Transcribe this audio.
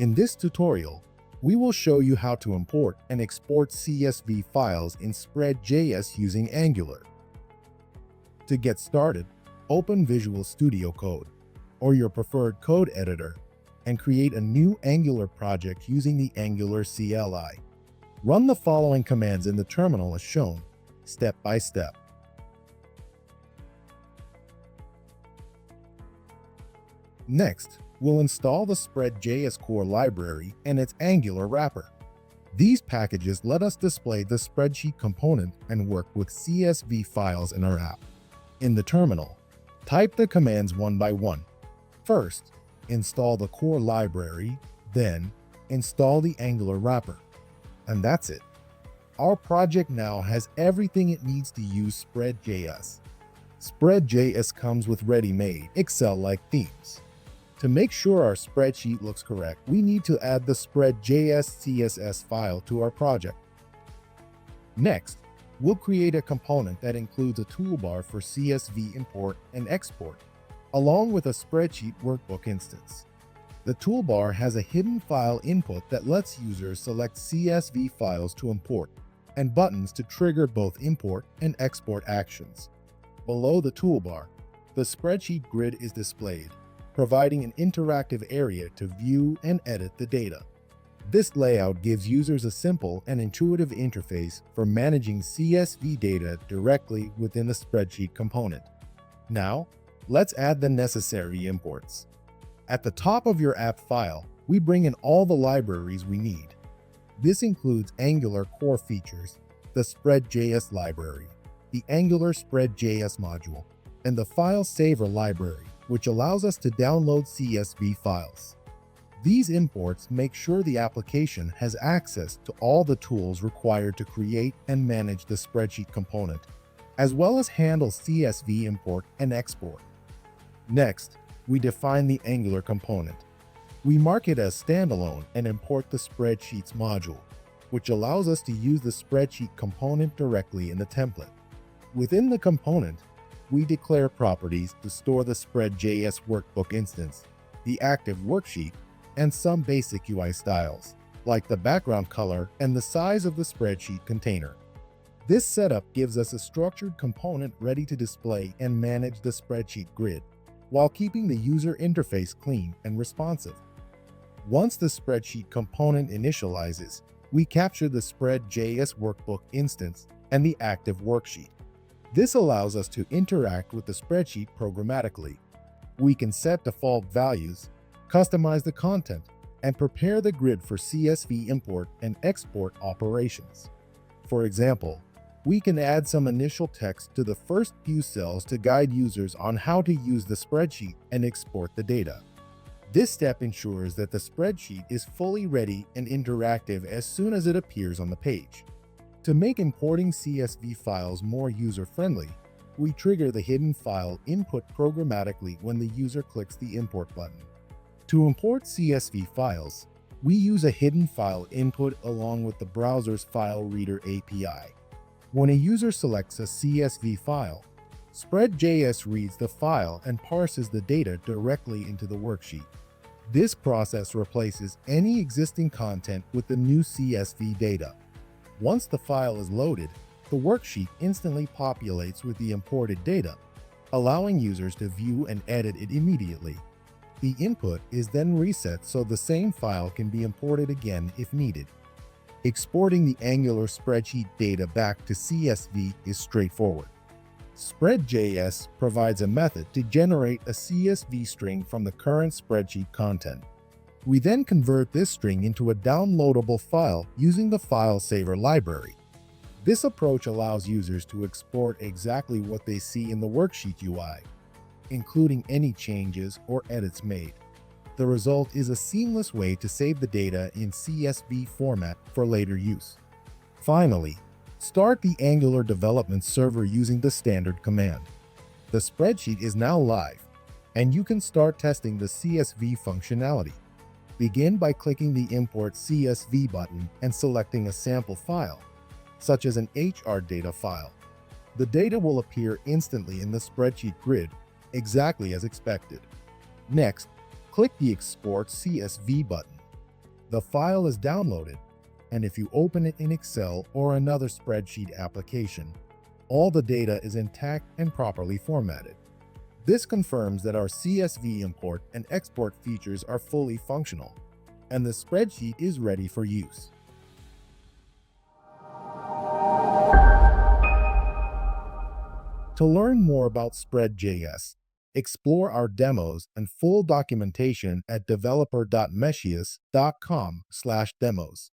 In this tutorial, we will show you how to import and export CSV files in Spread.js using Angular. To get started, open Visual Studio Code or your preferred code editor and create a new Angular project using the Angular CLI. Run the following commands in the terminal as shown, step by step. Next, we'll install the Spread.js core library and its Angular wrapper. These packages let us display the spreadsheet component and work with CSV files in our app. In the terminal, type the commands one by one. First, install the core library, then install the Angular wrapper. And that's it. Our project now has everything it needs to use Spread.js. Spread.js comes with ready-made, Excel-like themes. To make sure our spreadsheet looks correct, we need to add the Spread.js CSS file to our project. Next, we'll create a component that includes a toolbar for CSV import and export, along with a spreadsheet workbook instance. The toolbar has a hidden file input that lets users select CSV files to import, and buttons to trigger both import and export actions. Below the toolbar, the spreadsheet grid is displayed, providing an interactive area to view and edit the data. This layout gives users a simple and intuitive interface for managing CSV data directly within the spreadsheet component. Now, let's add the necessary imports. At the top of your app file, we bring in all the libraries we need. This includes Angular core features, the Spread.js library, the Angular Spread.js module, and the file saver library, which allows us to download CSV files. These imports make sure the application has access to all the tools required to create and manage the spreadsheet component, as well as handle CSV import and export. Next, we define the Angular component. We mark it as standalone and import the spreadsheets module, which allows us to use the spreadsheet component directly in the template. Within the component, we declare properties to store the Spread.js workbook instance, the active worksheet, and some basic UI styles, like the background color and the size of the spreadsheet container. This setup gives us a structured component ready to display and manage the spreadsheet grid, while keeping the user interface clean and responsive. Once the spreadsheet component initializes, we capture the Spread.js workbook instance and the active worksheet. This allows us to interact with the spreadsheet programmatically. We can set default values, customize the content, and prepare the grid for CSV import and export operations. For example, we can add some initial text to the first few cells to guide users on how to use the spreadsheet and export the data. This step ensures that the spreadsheet is fully ready and interactive as soon as it appears on the page. To make importing CSV files more user-friendly, we trigger the hidden file input programmatically when the user clicks the import button. To import CSV files, we use a hidden file input along with the browser's file reader API. When a user selects a CSV file, Spread.js reads the file and parses the data directly into the worksheet. This process replaces any existing content with the new CSV data. Once the file is loaded, the worksheet instantly populates with the imported data, allowing users to view and edit it immediately. The input is then reset so the same file can be imported again if needed. Exporting the Angular spreadsheet data back to CSV is straightforward. Spread.js provides a method to generate a CSV string from the current spreadsheet content. We then convert this string into a downloadable file using the file saver library. This approach allows users to export exactly what they see in the worksheet UI, including any changes or edits made. The result is a seamless way to save the data in CSV format for later use. Finally, start the Angular development server using the standard command. The spreadsheet is now live, and you can start testing the CSV functionality. Begin by clicking the Import CSV button and selecting a sample file, such as an HR data file. The data will appear instantly in the spreadsheet grid, exactly as expected. Next, click the Export CSV button. The file is downloaded, and if you open it in Excel or another spreadsheet application, all the data is intact and properly formatted. This confirms that our CSV import and export features are fully functional, and the spreadsheet is ready for use. To learn more about Spread.js, explore our demos and full documentation at developer.meshius.com/demos.